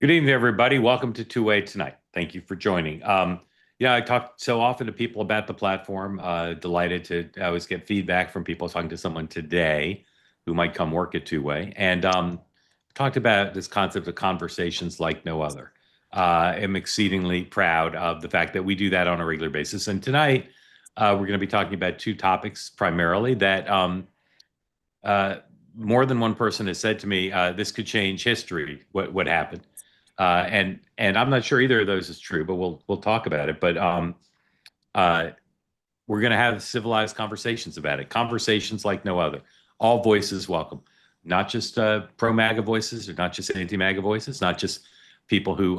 Good evening, everybody. Welcome to Two Way tonight. Thank you for joining. I talk so often to people about the platform. Delighted to always get feedback from people. Talking to someone today who might come work at Two Way, and talked about this concept of conversations like no other. I'm exceedingly proud of the fact that we do that on a regular basis. And tonight, we're going to be talking about two topics primarily that uh, more than one person has said to me, this could change history. What happened? And I'm not sure either of those is true, but we'll talk about it. But uh, we're going to have civilized conversations about it. Conversations like no other. All voices welcome, not just pro MAGA voices, or not just anti MAGA voices, not just people who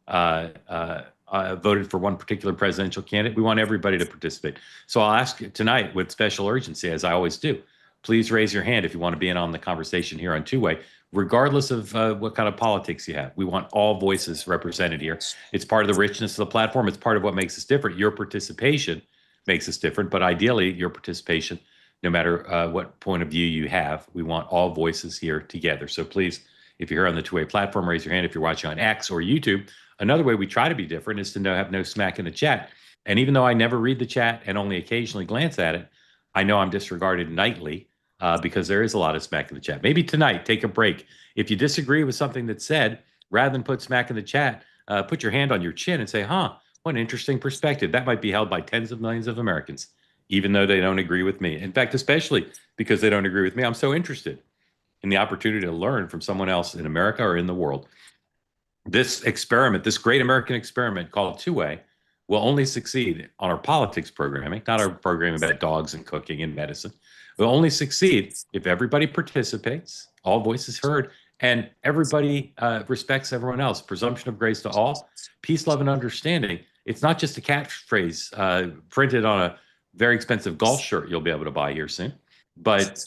voted for one particular presidential candidate. We want everybody to participate. So I'll ask you tonight with special urgency, as I always do. Please raise your hand if you want to be in on the conversation here on Two Way, regardless of what kind of politics you have. We want all voices represented here. It's part of the richness of the platform. It's part of what makes us different. Your participation makes us different, but ideally, your participation, no matter what point of view you have, we want all voices here together. So please, if you're here on the Two Way platform, raise your hand. If you're watching on X or YouTube, another way we try to be different is to have no smack in the chat. And even though I never read the chat and only occasionally glance at it, I know I'm disregarded nightly because there is a lot of smack in the chat. Maybe tonight, take a break. If you disagree with something that's said, rather than put smack in the chat, put your hand on your chin and say, what an interesting perspective. That might be held by tens of millions of Americans, even though they don't agree with me. In fact, especially because they don't agree with me, I'm so interested in the opportunity to learn from someone else in America or in the world. This experiment, this great American experiment called Two Way, will only succeed on our politics programming, not our programming about dogs and cooking and medicine. Will only succeed if everybody participates, all voices heard, and everybody respects everyone else. Presumption of grace to all, peace, love, and understanding. It's not just a catchphrase printed on a very expensive golf shirt you'll be able to buy here soon, but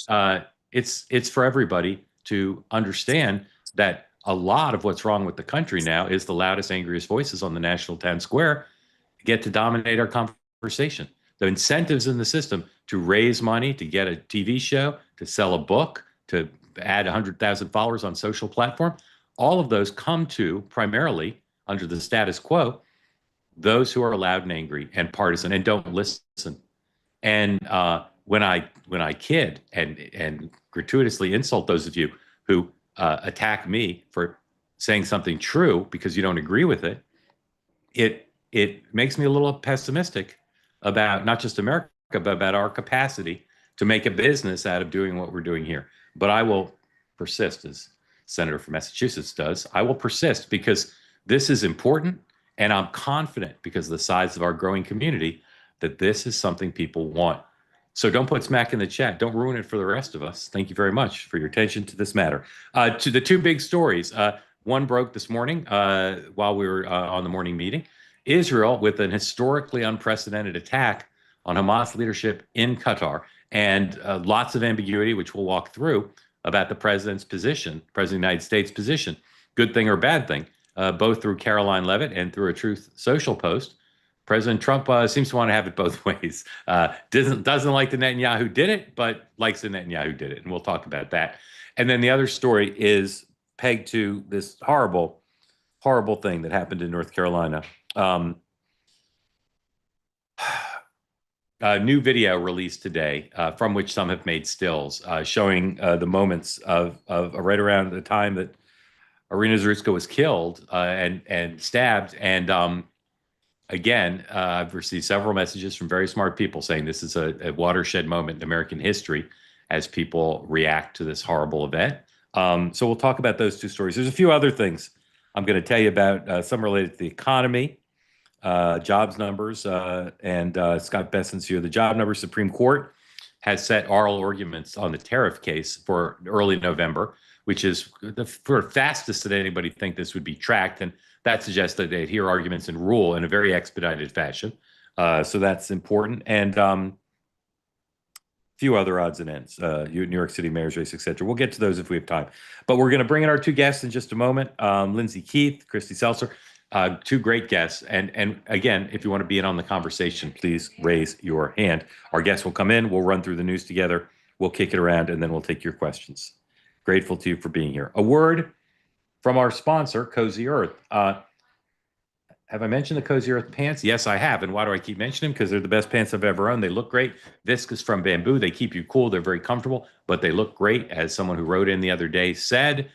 it's for everybody to understand that a lot of what's wrong with the country now is the loudest, angriest voices on the national town square get to dominate our conversation. The incentives in the system to raise money, to get a TV show, to sell a book, to add 100,000 followers on social platform, all of those come to primarily under the status quo, those who are loud and angry and partisan and don't listen. And when I kid and gratuitously insult those of you who attack me for saying something true because you don't agree with it, it makes me a little pessimistic about not just America, but about our capacity to make a business out of doing what we're doing here. But I will persist, as Senator from Massachusetts does. I will persist because this is important, and I'm confident because of the size of our growing community that this is something people want. So don't put smack in the chat. Don't ruin it for the rest of us. Thank you very much for your attention to this matter. To the two big stories. One broke this morning while we were on the morning meeting. Israel with an historically unprecedented attack on Hamas leadership in Qatar, and lots of ambiguity, which we'll walk through, about the president's position, President of the United States' position, good thing or bad thing, both through Caroline Levitt and through a Truth Social post. President Trump seems to want to have it both ways. Doesn't like the Netanyahu did it, but likes the Netanyahu did it, and we'll talk about that. And then the other story is pegged to this horrible, horrible thing that happened in North Carolina. A new video released today, from which some have made stills, showing the moments of right around the time that Irina Zurutska was killed and stabbed. And again, I've received several messages from very smart people saying this is a watershed moment in American history as people react to this horrible event. So we'll talk about those two stories. There's a few other things I'm going to tell you about, some related to the economy, jobs numbers, and Scott Besson's here. The job numbers. Supreme Court has set oral arguments on the tariff case for early November, which is the fastest that anybody think this would be tracked. And that suggests that they'd hear arguments and rule in a very expedited fashion. So that's important. And a few other odds and ends, New York City mayor's race, et cetera. We'll get to those if we have time. But we're going to bring in our two guests in just a moment. Lyndsay Keith, Christy Setzer. Two great guests. And again, if you want to be in on the conversation, please raise your hand. Our guests will come in. We'll run through the news together. We'll kick it around, and then we'll take your questions. Grateful to you for being here. A word from our sponsor, Cozy Earth. Have I mentioned the Cozy Earth pants? Yes, I have. And why do I keep mentioning them? Because they're the best pants I've ever owned. They look great. Viscose from bamboo. They keep you cool. They're very comfortable, but they look great. As someone who wrote in the other day said,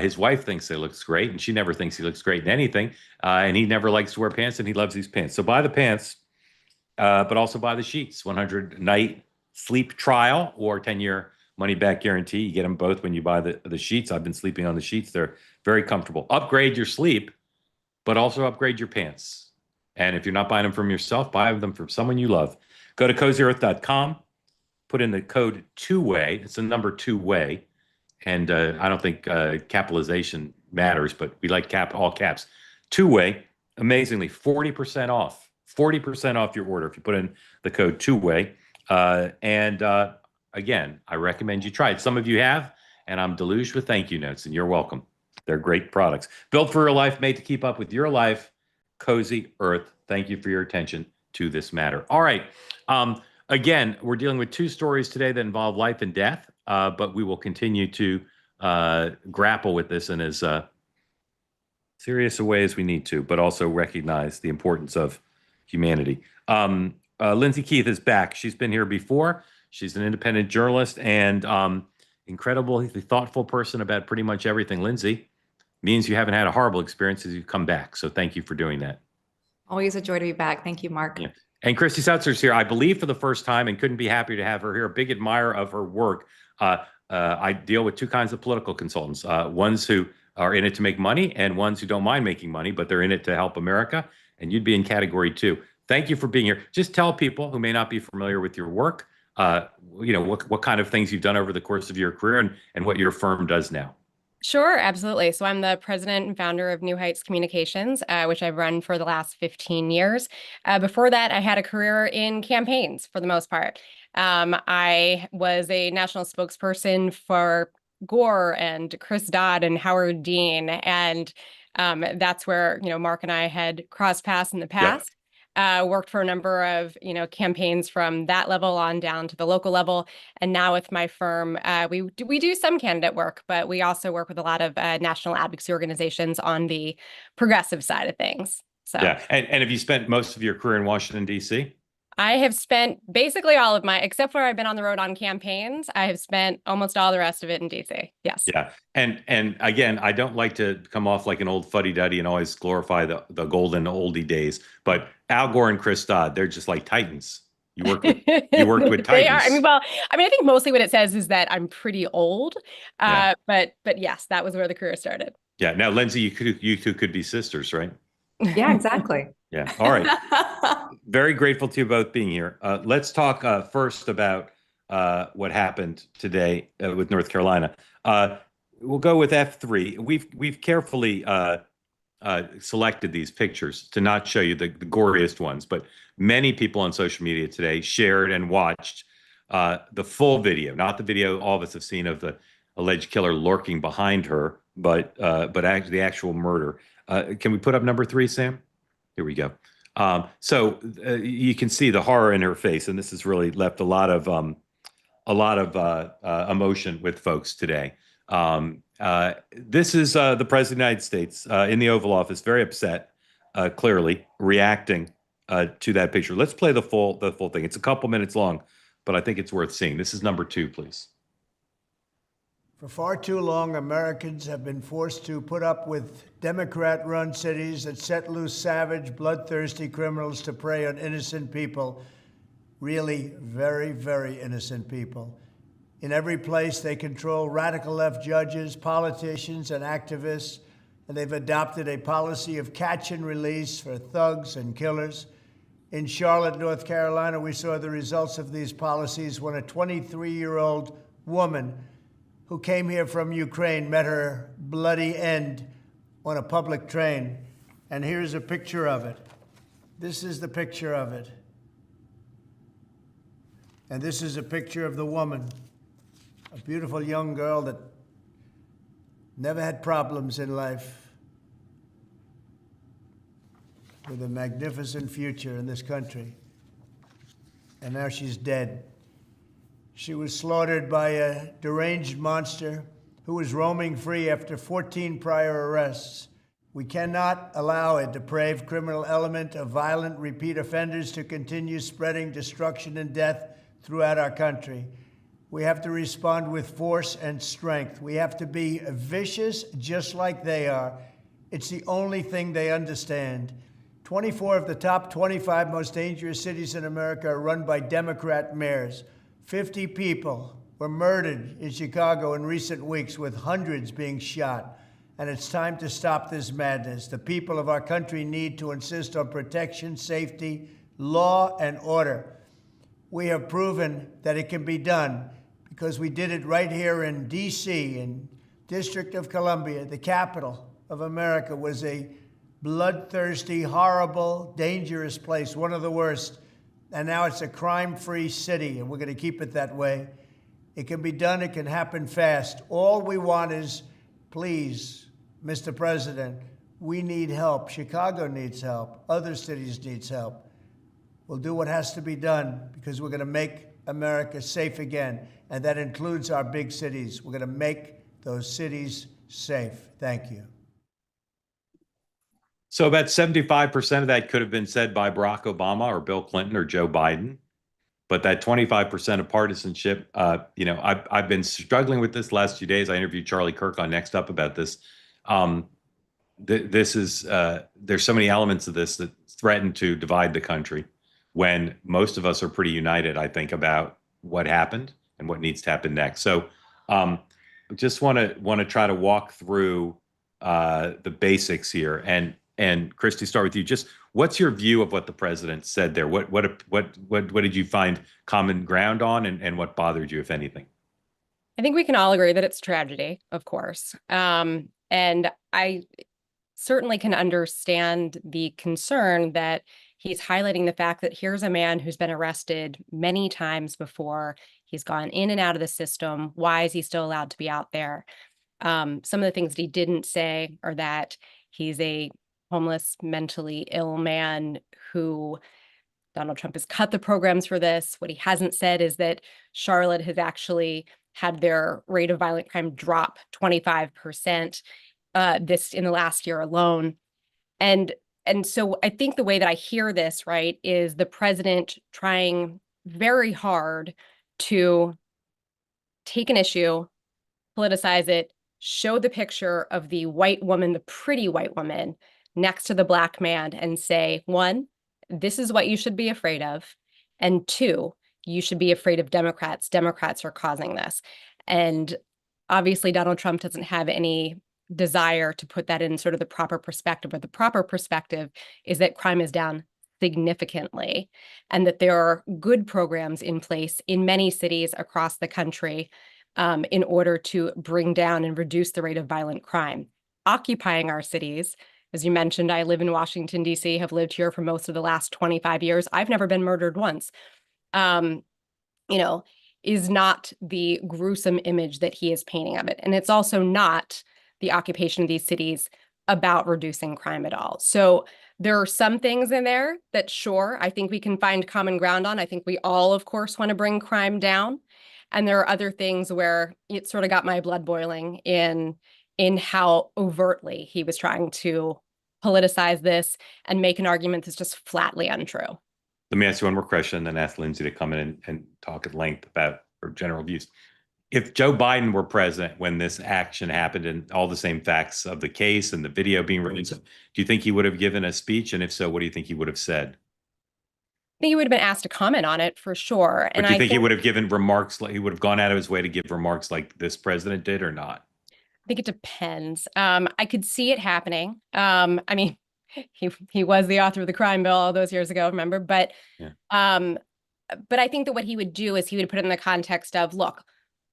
his wife thinks they looks great, and she never thinks he looks great in anything. And he never likes to wear pants, and he loves these pants. So buy the pants, but also buy the sheets. 100-night sleep trial or 10-year money-back guarantee. You get them both when you buy the sheets. I've been sleeping on the sheets. They're very comfortable. Upgrade your sleep, but also upgrade your pants. And if you're not buying them from yourself, buy them from someone you love. Go to cozyearth.com, put in the code two-way. It's the number two-way. And I don't think capitalization matters, but we like all caps. Two-way, amazingly, 40% off. 40% off your order if you put in the code two-way. Again, I recommend you try it. Some of you have, and I'm deluged with thank you notes, and you're welcome. They're great products. Built for real life, made to keep up with your life. Cozy Earth. Thank you for your attention to this matter. All right. Again, we're dealing with two stories today that involve life and death, but we will continue to grapple with this in as serious a way as we need to, but also recognize the importance of humanity. Lyndsay Keith is back. She's been here before. She's an independent journalist and incredibly thoughtful person about pretty much everything. Lyndsay, means you haven't had a horrible experience as you've come back. So thank you for doing that. Always a joy to be back. Thank you, Mark. Yeah. And Christy Setzer's here, I believe, for the first time, and couldn't be happier to have her here. A big admirer of her work. I deal with two kinds of political consultants, ones who are in it to make money and ones who don't mind making money, but they're in it to help America. And you'd be in category two. Thank you for being here. Just tell people who may not be familiar with your work, what kind of things you've done over the course of your career and what your firm does now. Sure, absolutely. So I'm the president and founder of New Heights Communications, which I've run for the last 15 years. Before that, I had a career in campaigns for the most part. I was a national spokesperson for Gore and Chris Dodd and Howard Dean. And that's where, Mark and I had crossed paths in the past. Yep. Worked for a number of, campaigns from that level on down to the local level. And now with my firm, we do some candidate work, but we also work with a lot of national advocacy organizations on the progressive side of things. So yeah. And have you spent most of your career in Washington, D.C.? I have spent basically all of except where I've been on the road on campaigns, I have spent almost all the rest of it in DC. Yes. Yeah. And again, I don't like to come off like an old fuddy-duddy and always glorify the golden oldie days, but Al Gore and Chris Dodd, they're just like titans. You worked with titans. They are. I think mostly what it says is that I'm pretty old. Yeah. But yes, that was where the career started. Yeah. Now, Lyndsay, you two could be sisters, right? Yeah, exactly. Yeah. All right. Very grateful to you both being here. Let's talk first about what happened today with North Carolina. We'll go with F3. We've carefully selected these pictures to not show you the goriest ones, but many people on social media today shared and watched the full video, not the video all of us have seen of the alleged killer lurking behind her, but actually the actual murder. Can we put up number 3, Sam? Here we go. So you can see the horror in her face, and this has really left a lot of emotion with folks today. This is the President of the United States in the Oval Office, very upset, clearly reacting to that picture. Let's play the full thing. It's a couple minutes long, but I think it's worth seeing. This is number 2, please. For far too long, Americans have been forced to put up with Democrat-run cities that set loose savage, bloodthirsty criminals to prey on innocent people, really very, very innocent people. In every place, they control radical left judges, politicians, and activists, and they've adopted a policy of catch and release for thugs and killers. In Charlotte, North Carolina, we saw the results of these policies when a 23-year-old woman who came here from Ukraine met her bloody end on a public train. And here's a picture of it. This is the picture of it. And this is a picture of the woman, a beautiful young girl that never had problems in life, with a magnificent future in this country. And now she's dead. She was slaughtered by a deranged monster who is roaming free after 14 prior arrests. We cannot allow a depraved criminal element of violent repeat offenders to continue spreading destruction and death throughout our country. We have to respond with force and strength. We have to be vicious just like they are. It's the only thing they understand. 24 of the top 25 most dangerous cities in America are run by Democrat mayors. 50 people were murdered in Chicago in recent weeks, with hundreds being shot. And it's time to stop this madness. The people of our country need to insist on protection, safety, law, and order. We have proven that it can be done because we did it right here in D.C., in District of Columbia. The capital of America was a bloodthirsty, horrible, dangerous place, one of the worst. And now it's a crime-free city, and we're going to keep it that way. It can be done. It can happen fast. All we want is, please, Mr. President, we need help. Chicago needs help. Other cities need help. We'll do what has to be done because we're going to make America safe again, and that includes our big cities. We're going to make those cities safe. Thank you. So about 75% of that could have been said by Barack Obama or Bill Clinton or Joe Biden. But that 25% of partisanship, I've been struggling with this last few days. I interviewed Charlie Kirk on Next Up about this. There's so many elements of this that threaten to divide the country when most of us are pretty united, I think, about what happened and what needs to happen next. So just want to try to walk through the basics here. And Christy, start with you. Just what's your view of what the president said there? What did you find common ground on, and what bothered you, if anything? I think we can all agree that it's tragedy, of course. And I certainly can understand the concern that he's highlighting the fact that here's a man who's been arrested many times before. He's gone in and out of the system. Why is he still allowed to be out there? Some of the things that he didn't say are that he's a homeless, mentally ill man who Donald Trump has cut the programs for this. What he hasn't said is that Charlotte has actually had their rate of violent crime drop 25% this in the last year alone. And so I think the way that I hear this, right, is the president trying very hard to take an issue, politicize it, show the picture of the white woman, the pretty white woman, next to the black man and say, one, this is what you should be afraid of. And two, you should be afraid of Democrats. Democrats are causing this. And obviously, Donald Trump doesn't have any desire to put that in sort of the proper perspective, but the proper perspective is that crime is down significantly and that there are good programs in place in many cities across the country in order to bring down and reduce the rate of violent crime. Occupying our cities, as you mentioned, I live in Washington, D.C., have lived here for most of the last 25 years. I've never been murdered once, is not the gruesome image that he is painting of it. And it's also not the occupation of these cities about reducing crime at all. So there are some things in there that, sure, I think we can find common ground on. I think we all, of course, want to bring crime down. And there are other things where it sort of got my blood boiling in how overtly he was trying to politicize this and make an argument that's just flatly untrue. Let me ask you one more question and then ask Lyndsay to come in and talk at length about her general views. If Joe Biden were president when this action happened and all the same facts of the case and the video being released, do you think he would have given a speech? And if so, what do you think he would have said? I think he would have been asked to comment on it for sure. But do you think he would have given remarks, like he would have gone out of his way to give remarks like this president did, or not? I think it depends. I could see it happening. I mean, he was the author of the crime bill all those years ago, remember? But I think that what he would do is he would put it in the context of, look,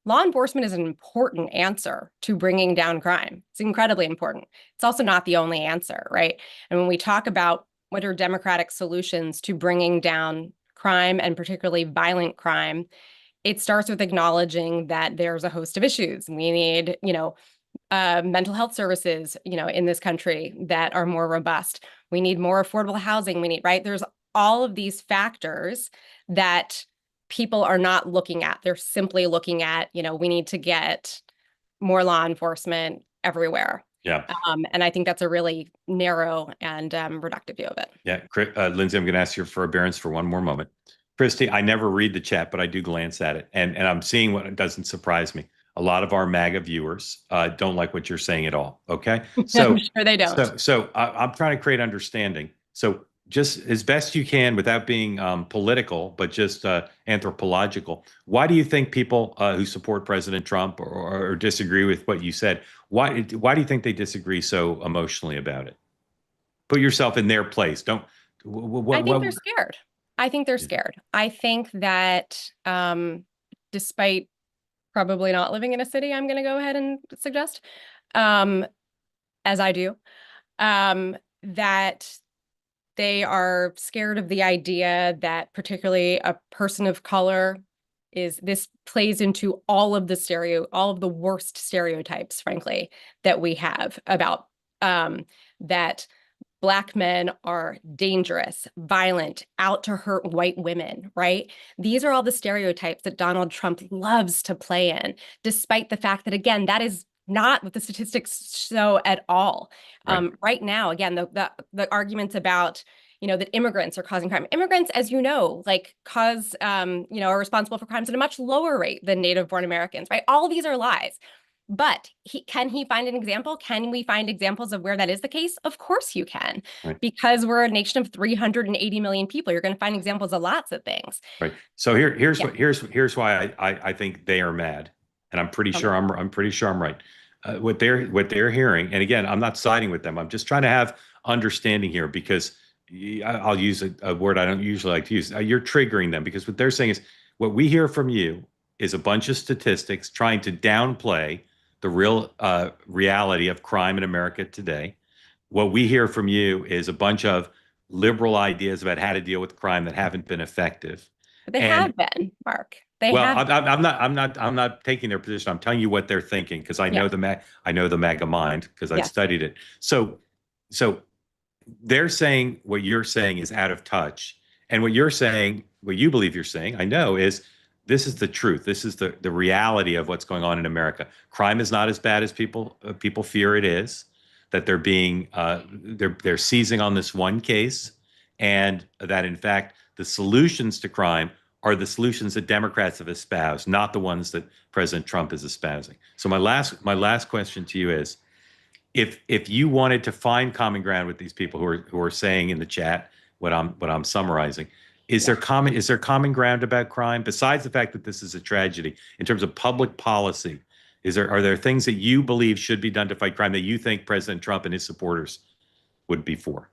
law enforcement is an important answer to bringing down crime. It's incredibly important. It's also not the only answer, right? And when we talk about what are democratic solutions to bringing down crime and particularly violent crime, it starts with acknowledging that there's a host of issues. We need, mental health services, in this country that are more robust. We need more affordable housing. There's all of these factors that people are not looking at. They're simply looking at, we need to get more law enforcement everywhere. Yeah. And I think that's a really narrow and reductive view of it. Yeah. Lyndsay, I'm going to ask your forbearance for one more moment. Christy, I never read the chat, but I do glance at it. And I'm seeing what doesn't surprise me. A lot of our MAGA viewers don't like what you're saying at all. Okay. So, I'm sure they don't. I'm trying to create understanding. So just as best you can without being political, but just anthropological, why do you think people who support President Trump or disagree with what you said, why do you think they disagree so emotionally about it? Put yourself in their place. Don't. I think they're scared. I think they're scared. I think that despite probably not living in a city, I'm going to go ahead and suggest, as I do, that they are scared of the idea that particularly a person of color this plays into all of the worst stereotypes, frankly, that we have about that Black men are dangerous, violent, out to hurt white women, right? These are all the stereotypes that Donald Trump loves to play in, despite the fact that, again, that is not what the statistics show at all. Right. Right now, again, the arguments about, that immigrants are causing crime. Immigrants, as you know, cause, are responsible for crimes at a much lower rate than native-born Americans, right? All of these are lies. But can he find an example? Can we find examples of where that is the case? Of course you can, Right. because we're a nation of 380 million people. You're going to find examples of lots of things. Right. So here's why I think they are mad, and I'm pretty sure I'm right. What they're hearing, and again, I'm not siding with them. I'm just trying to have understanding here, because I'll use a word I don't usually like to use. You're triggering them, because what they're saying is, what we hear from you is a bunch of statistics trying to downplay the real reality of crime in America today. What we hear from you is a bunch of liberal ideas about how to deal with crime that haven't been effective. But they have been, Mark. I'm not taking their position. I'm telling you what they're thinking, because I know the MAGA mind, because I've studied it. So they're saying what you're saying is out of touch, and what you're saying, what you believe you're saying, I know, is this is the truth. This is the reality of what's going on in America. Crime is not as bad as people fear it is. That they're being they're seizing on this one case, and that in fact the solutions to crime are the solutions that Democrats have espoused, not the ones that President Trump is espousing. So my last question to you is, if you wanted to find common ground with these people who are saying in the chat what I'm summarizing, is there common ground about crime, besides the fact that this is a tragedy, in terms of public policy? Are there things that you believe should be done to fight crime that you think President Trump and his supporters would be for?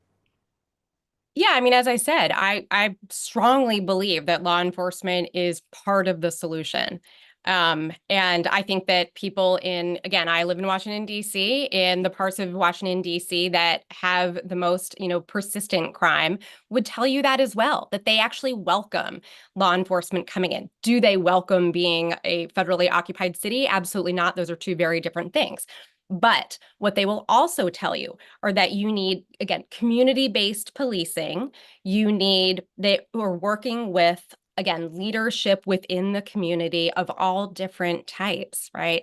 Yeah, I mean, as I said, I strongly believe that law enforcement is part of the solution. And I think that people again, I live in Washington, D.C., in the parts of Washington, D.C. that have the most, persistent crime would tell you that as well, that they actually welcome law enforcement coming in. Do they welcome being a federally occupied city? Absolutely not. Those are two very different things. But what they will also tell you are that you need, again, community-based policing. They are working with, again, leadership within the community of all different types, right?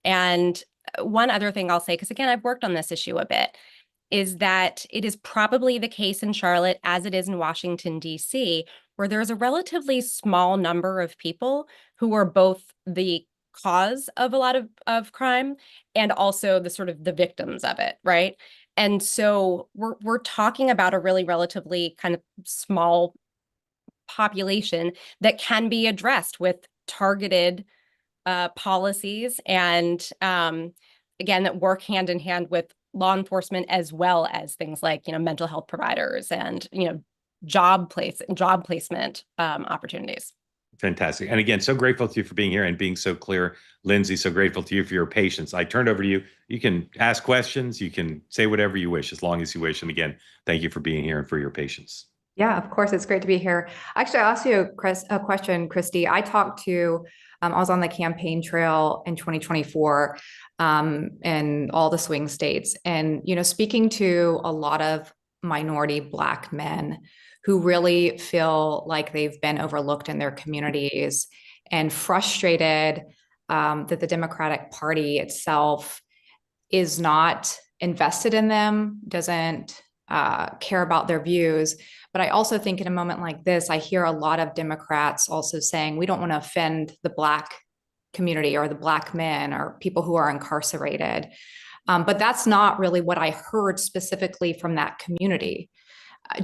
And one other thing I'll say, because again, I've worked on this issue a bit, is that it is probably the case in Charlotte, as it is in Washington, D.C., where there's a relatively small number of people who are both the cause of a lot of crime and also the sort of the victims of it, right? And so we're talking about a really relatively kind of small population that can be addressed with targeted policies and again, that work hand in hand with law enforcement, as well as things like, mental health providers and, job placement opportunities. Fantastic. And again, so grateful to you for being here and being so clear. Lyndsay, so grateful to you for your patience. I turned over to you. You can ask questions. You can say whatever you wish, as long as you wish. And again, thank you for being here and for your patience. Yeah, of course. It's great to be here. Actually, I'll ask you a question, Christy. I was on the campaign trail in 2024 in all the swing states. And, speaking to a lot of minority Black men who really feel like they've been overlooked in their communities and frustrated that the Democratic Party itself is not invested in them, doesn't care about their views. But I also think in a moment like this, I hear a lot of Democrats also saying, we don't want to offend the Black community or the Black men or people who are incarcerated. But that's not really what I heard specifically from that community.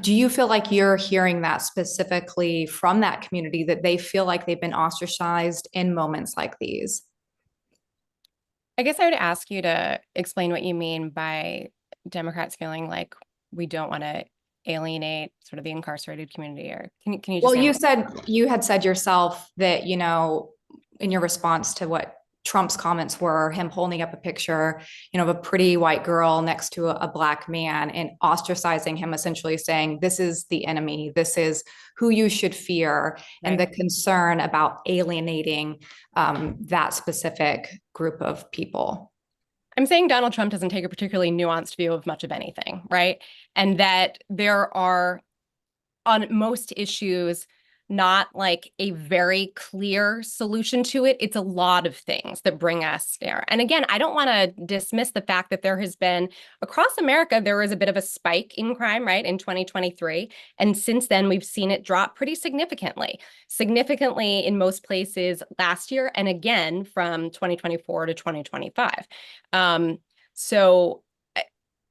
Do you feel like you're hearing that specifically from that community, that they feel like they've been ostracized in moments like these? I guess I would ask you to explain what you mean by Democrats feeling like we don't want to alienate sort of the incarcerated community, or can you just Well, you had said yourself that, you know, in your response to what Trump's comments were, him holding up a picture, you know, of a pretty white girl next to a Black man and ostracizing him, essentially saying, this is the enemy, this is who you should fear, and the concern about alienating that specific group of people. I'm saying Donald Trump doesn't take a particularly nuanced view of much of anything, right? And that there are, on most issues, not like a very clear solution to it. It's a lot of things that bring us there. And again, I don't want to dismiss the fact that there has been, across America, there was a bit of a spike in crime, right, in 2023. And since then, we've seen it drop pretty significantly in most places last year, and again from 2024 to 2025.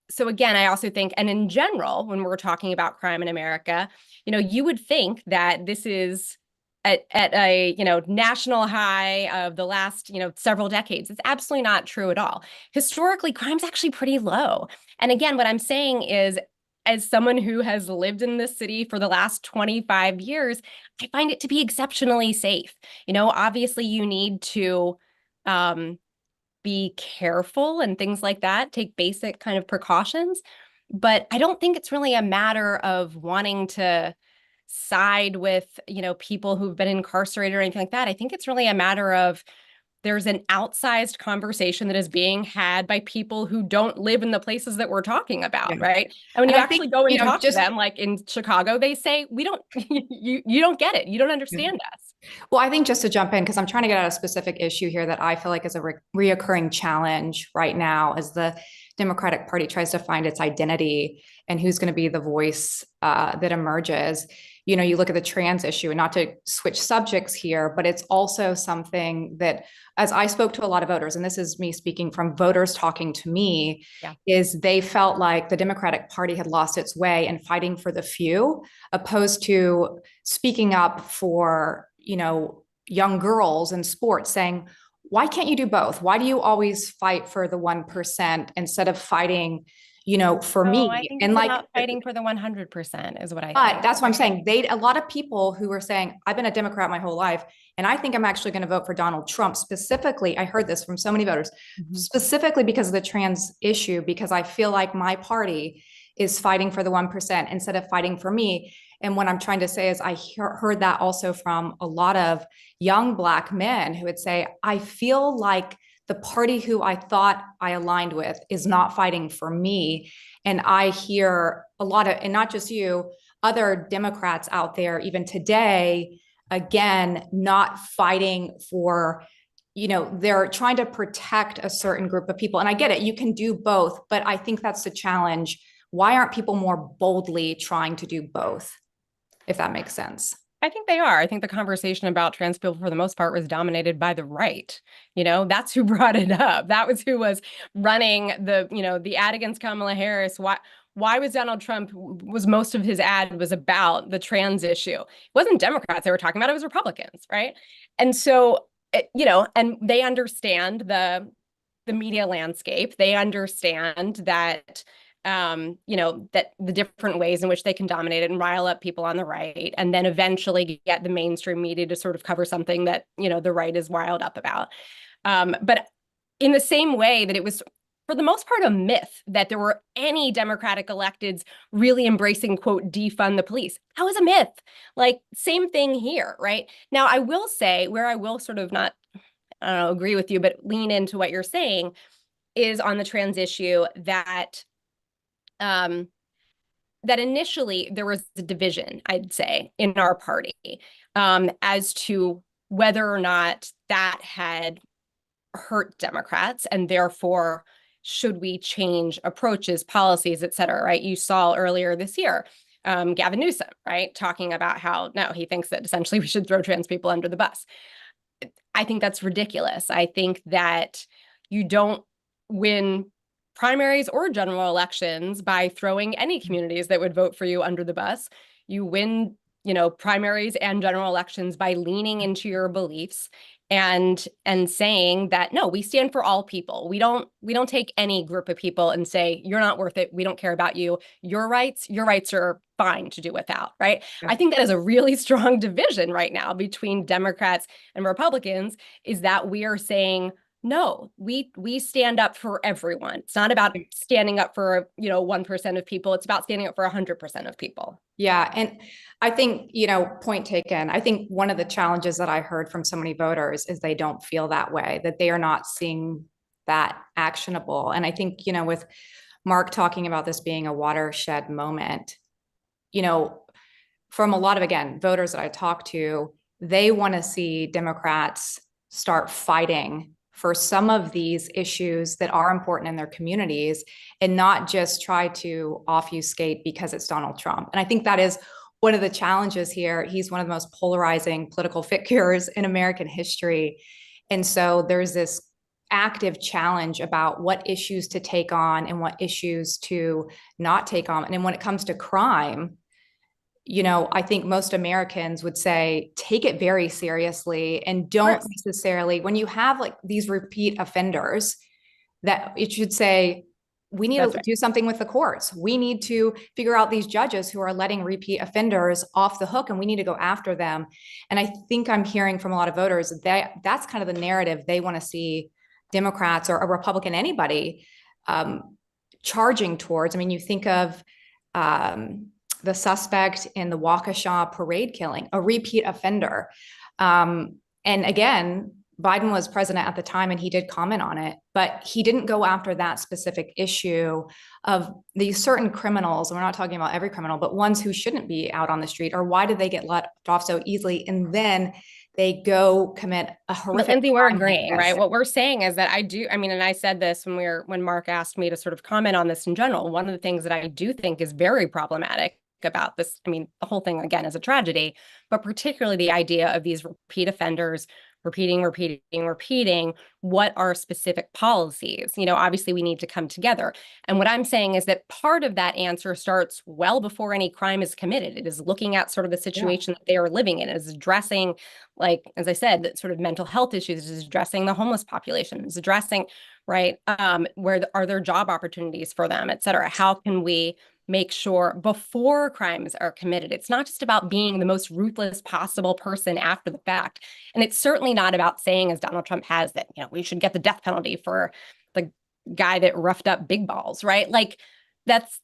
So again, I also think, and in general, when we're talking about crime in America, you know, you would think that this is at a, you know, national high of the last, you know, several decades. It's absolutely not true at all. Historically, crime's actually pretty low. And again, what I'm saying is, as someone who has lived in this city for the last 25 years, I find it to be exceptionally safe. You know, obviously you need to be careful and things like that, take basic kind of precautions. But I don't think it's really a matter of wanting to side with, you know, people who've been incarcerated or anything like that. I think it's really a matter of there's an outsized conversation that is being had by people who don't live in the places that we're talking about, right? And when you actually go and talk to them, like in Chicago, they say, we don't, you don't get it. You don't understand us. Well, I think just to jump in, because I'm trying to get at a specific issue here that I feel like is a reoccurring challenge right now as the Democratic Party tries to find its identity and who's going to be the voice that emerges. You know, you look at the trans issue, and not to switch subjects here, but it's also something that, as I spoke to a lot of voters, and this is me speaking from voters talking to me, is they felt like the Democratic Party had lost its way in fighting for the few, opposed to speaking up for, you know, young girls in sports, saying, why can't you do both? Why do you always fight for the 1% instead of fighting, you know, for me? I think and it's like about fighting for the 100% is what I but think. that's what I'm saying. A lot of people who were saying, I've been a Democrat my whole life, and I think I'm actually going to vote for Donald Trump specifically. I heard this from so many voters, specifically because of the trans issue, because I feel like my party is fighting for the 1% instead of fighting for me. And what I'm trying to say is I heard that also from a lot of young Black men who would say, I feel like the party who I thought I aligned with is not fighting for me. And I hear a lot of, and not just you, other Democrats out there, even today, again, not fighting for, you know, they're trying to protect a certain group of people. And I get it, you can do both, but I think that's the challenge. Why aren't people more boldly trying to do both? If that makes sense. I think they are. I think the conversation about trans people, for the most part, was dominated by the right. You know, that's who brought it up. That was who was running the, you know, the ad against Kamala Harris. Why was Donald Trump, was most of his ad was about the trans issue? It wasn't Democrats they were talking about, it was Republicans, right? And so, you know, and they understand the media landscape. They understand that you know, that the different ways in which they can dominate it and rile up people on the right, and then eventually get the mainstream media to sort of cover something that, you know, the right is riled up about. But in the same way that it was, for the most part, a myth that there were any Democratic electeds really embracing, quote, defund the police. That was a myth. Like, same thing here, right? Now, I will say, where I will sort of not, I don't know, agree with you, but lean into what you're saying, is on the trans issue that that initially there was a division, I'd say, in our party as to whether or not that had hurt Democrats, and therefore should we change approaches, policies, et cetera, right? You saw earlier this year, Gavin Newsom, right, talking about how, no, he thinks that essentially we should throw trans people under the bus. I think that's ridiculous. I think that you don't win primaries or general elections by throwing any communities that would vote for you under the bus. You win, primaries and general elections by leaning into your beliefs and saying that, no, we stand for all people. We don't take any group of people and say, you're not worth it. We don't care about you. Your rights are fine to do without, right? Yeah. I think that is a really strong division right now between Democrats and Republicans, is that we are saying, no, we stand up for everyone. It's not about standing up for, 1% of people. It's about standing up for 100% of people. Yeah. And I think, point taken. I think one of the challenges that I heard from so many voters is they don't feel that way, that they are not seeing that actionable. And I think, with Mark talking about this being a watershed moment, from a lot of, again, voters that I talked to, they want to see Democrats start fighting for some of these issues that are important in their communities and not just try to obfuscate because it's Donald Trump. And I think that is one of the challenges here. He's one of the most polarizing political figures in American history. And so there's this active challenge about what issues to take on and what issues to not take on. And then when it comes to crime, I think most Americans would say, take it very seriously and don't necessarily, when you have like these repeat offenders, that it should say, we need to do something with the courts. We need to figure out these judges who are letting repeat offenders off the hook, and we need to go after them. And I think I'm hearing from a lot of voters that that's kind of the narrative they want to see Democrats or a Republican, anybody charging towards. I mean, you think of the suspect in the Waukesha parade killing, a repeat offender. And again, Biden was president at the time and he did comment on it, but he didn't go after that specific issue of these certain criminals. And we're not talking about every criminal, but ones who shouldn't be out on the street, or why did they get let off so easily? And then they go commit a horrific crime. Lyndsay, we're agreeing, right? What we're saying is that and I said this when Mark asked me to sort of comment on this in general. One of the things that I do think is very problematic about this, the whole thing again is a tragedy, but particularly the idea of these repeat offenders repeating, what are specific policies? Obviously we need to come together. And what I'm saying is that part of that answer starts well before any crime is committed. It is looking at sort of the situation that they are living in. It is addressing, like, as I said, that sort of mental health issues, it is addressing the homeless population, it is addressing, right, where are there job opportunities for them, et cetera. How can we make sure before crimes are committed? It's not just about being the most ruthless possible person after the fact. And it's certainly not about saying, as Donald Trump has, that, we should get the death penalty for the guy that roughed up big balls, right? Like that's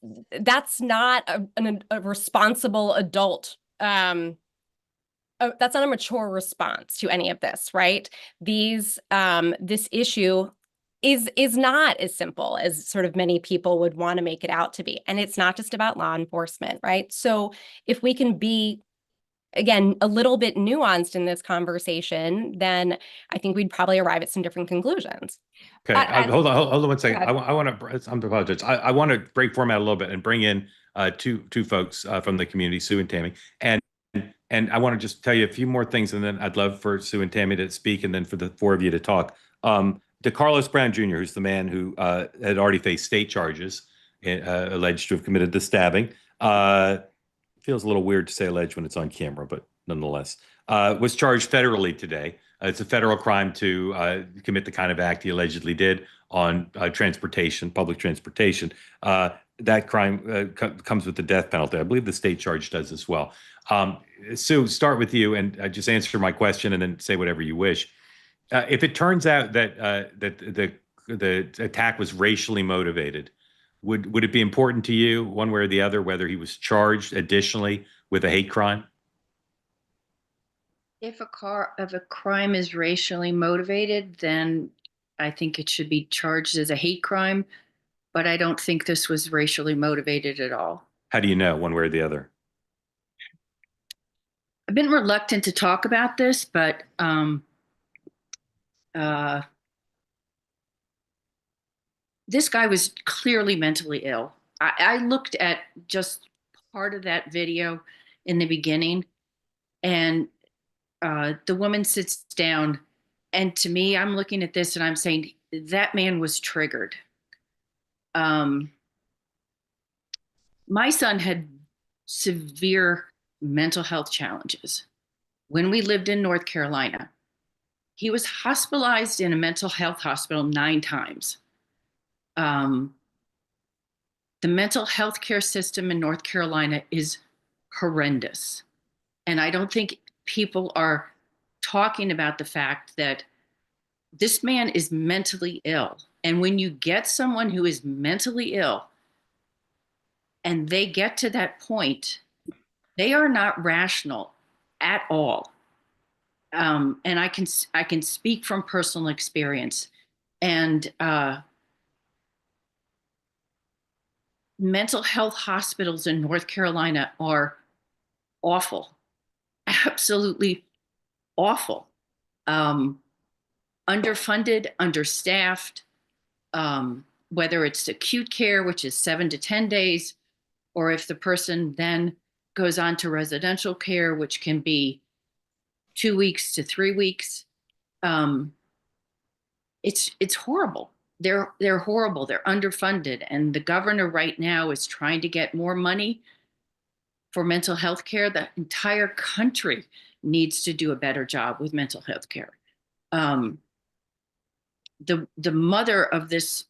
not a responsible adult. That's not a mature response to any of this, right? This issue is not as simple as sort of many people would want to make it out to be. And it's not just about law enforcement, right? So if we can be, again, a little bit nuanced in this conversation, then I think we'd probably arrive at some different conclusions. Okay, hold on 1 second. I want to, I'm apologize. I want to break format a little bit and bring in two folks from the community, Sue and Tammy. And I want to just tell you a few more things, and then I'd love for Sue and Tammy to speak, and then for the four of you to talk. DeCarlos Brown Jr., who's the man who had already faced state charges, alleged to have committed the stabbing. Feels a little weird to say alleged when it's on camera, but nonetheless, was charged federally today. It's a federal crime to commit the kind of act he allegedly did on transportation, public transportation. That crime comes with the death penalty. I believe the state charge does as well. Sue, start with you and just answer my question and then say whatever you wish. If it turns out that the attack was racially motivated, would it be important to you, one way or the other, whether he was charged additionally with a hate crime? If a crime is racially motivated, then I think it should be charged as a hate crime. But I don't think this was racially motivated at all. How do you know, one way or the other? I've been reluctant to talk about this, but this guy was clearly mentally ill. I looked at just part of that video in the beginning, and the woman sits down, and to me, I'm looking at this and I'm saying that man was triggered. My son had severe mental health challenges. When we lived in North Carolina, he was hospitalized in a mental health hospital 9 times. The mental health care system in North Carolina is horrendous. And I don't think people are talking about the fact that this man is mentally ill. And when you get someone who is mentally ill and they get to that point, they are not rational at all. And I can speak from personal experience. And mental health hospitals in North Carolina are awful, absolutely awful. Underfunded, understaffed, whether it's acute care, which is 7 to 10 days, or if the person then goes on to residential care, which can be 2 weeks to 3 weeks. It's horrible. They're horrible. They're underfunded. And the governor right now is trying to get more money for mental health care. The entire country needs to do a better job with mental health care. The mother of this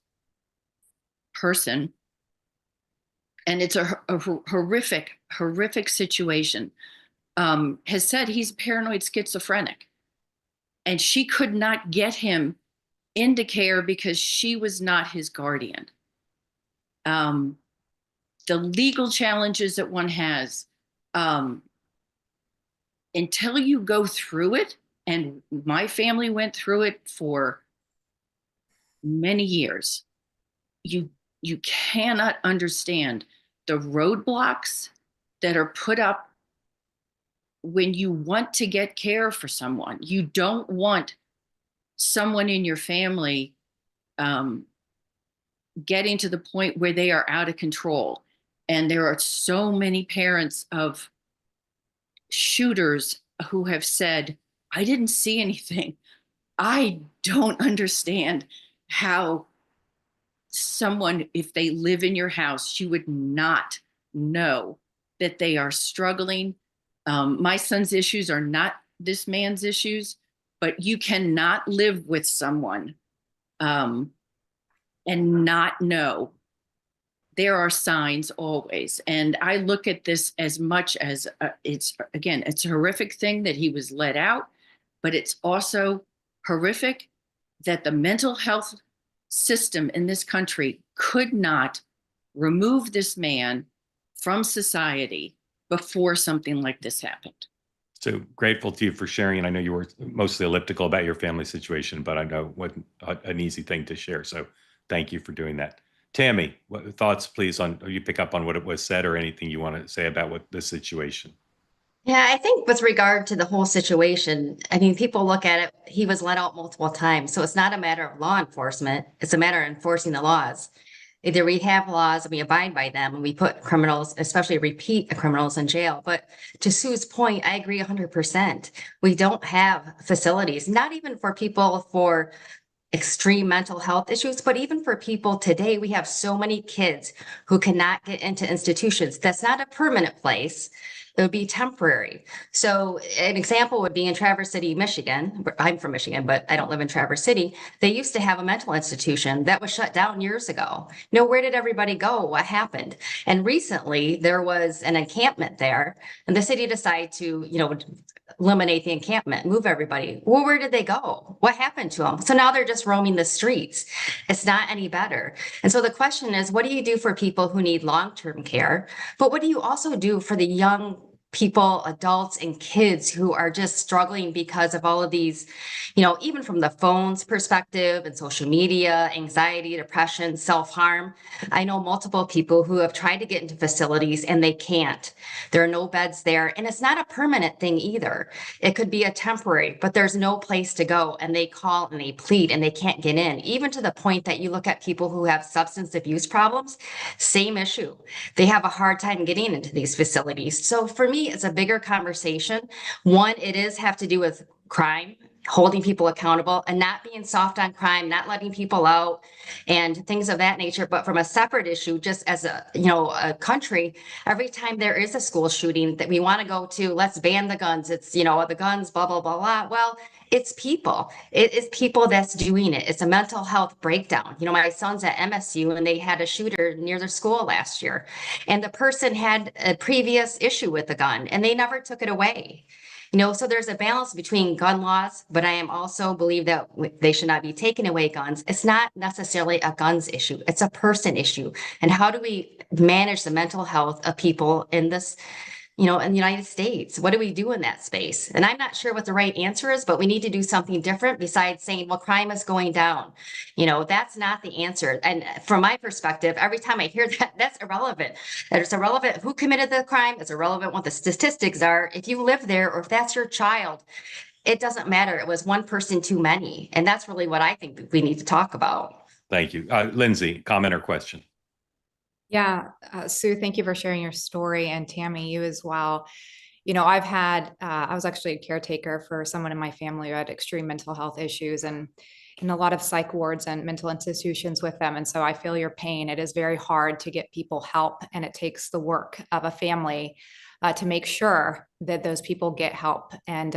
person, and it's a horrific situation, has said he's paranoid schizophrenic. And she could not get him into care because she was not his guardian. The legal challenges that one has, until you go through it, and my family went through it for many years, you cannot understand the roadblocks that are put up when you want to get care for someone. You don't want someone in your family getting to the point where they are out of control. And there are so many parents of shooters who have said, I didn't see anything. I don't understand how someone, if they live in your house, you would not know that they are struggling. My son's issues are not this man's issues, but you cannot live with someone and not know. There are signs always. And I look at this as much as it's a horrific thing that he was let out, but it's also horrific that the mental health system in this country could not remove this man from society before something like this happened. So grateful to you for sharing. And I know you were mostly elliptical about your family situation, but I know it wasn't an easy thing to share. So thank you for doing that. Tammy, what thoughts, please, on, or you pick up on what it was said or anything you want to say about what the situation? Yeah, I think with regard to the whole situation, I mean, people look at it, he was let out multiple times. So it's not a matter of law enforcement. It's a matter of enforcing the laws. Either we have laws and we abide by them and we put criminals, especially repeat criminals, in jail. But to Sue's point, I agree 100%. We don't have facilities, not even for people for extreme mental health issues, but even for people today, we have so many kids who cannot get into institutions. That's not a permanent place. It would be temporary. So an example would be in Traverse City, Michigan. I'm from Michigan, but I don't live in Traverse City. They used to have a mental institution that was shut down years ago. Where did everybody go? What happened? And recently there was an encampment there, and the city decided to, eliminate the encampment, move everybody. Well, where did they go? What happened to them? So now they're just roaming the streets. It's not any better. And so the question is, what do you do for people who need long-term care? But what do you also do for the young people, adults and kids who are just struggling because of all of these, you know, even from the phone's perspective and social media, anxiety, depression, self-harm. I know multiple people who have tried to get into facilities and they can't. There are no beds there. And it's not a permanent thing either. It could be a temporary, but there's no place to go. And they call and they plead and they can't get in, even to the point that you look at people who have substance abuse problems, same issue. They have a hard time getting into these facilities. So for me, it's a bigger conversation. One, it is have to do with crime, holding people accountable and not being soft on crime, not letting people out and things of that nature. But from a separate issue, just as a, you know, a country, every time there is a school shooting that we want to go to, let's ban the guns. It's, you know, the guns, blah, blah, blah, blah. Well, it's people. It is people that's doing it. It's a mental health breakdown. You know, my son's at MSU and they had a shooter near their school last year. And the person had a previous issue with the gun and they never took it away. You know, so there's a balance between gun laws, but I am also believe that they should not be taking away guns. It's not necessarily a guns issue. It's a person issue. And how do we manage the mental health of people in this, you know, in the United States? What do we do in that space? And I'm not sure what the right answer is, but we need to do something different besides saying, well, crime is going down. You know, that's not the answer. And from my perspective, every time I hear that, that's irrelevant. It's irrelevant who committed the crime. It's irrelevant what the statistics are. If you live there or if that's your child, it doesn't matter. It was one person too many. And that's really what I think we need to talk about. Thank you. Lyndsay, comment or question? Yeah, Sue, thank you for sharing your story, and Tammy, you as well. You know, I've had, I was actually a caretaker for someone in my family who had extreme mental health issues and in a lot of psych wards and mental institutions with them. And so I feel your pain. It is very hard to get people help, and it takes the work of a family to make sure that those people get help. And,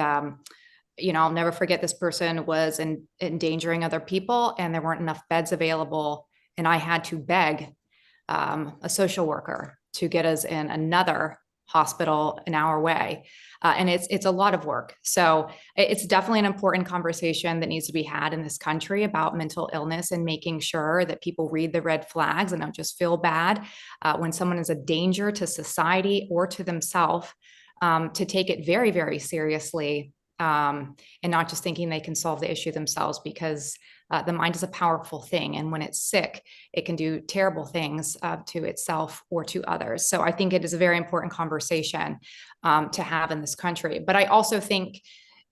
you know, I'll never forget, this person was endangering other people and there weren't enough beds available. And I had to beg a social worker to get us in another hospital an hour away. And it's a lot of work. So it's definitely an important conversation that needs to be had in this country about mental illness and making sure that people read the red flags and don't just feel bad when someone is a danger to society or to themselves, to take it very, very seriously, and not just thinking they can solve the issue themselves, because the mind is a powerful thing. And when it's sick, it can do terrible things to itself or to others. So I think it is a very important conversation to have in this country. But I also think,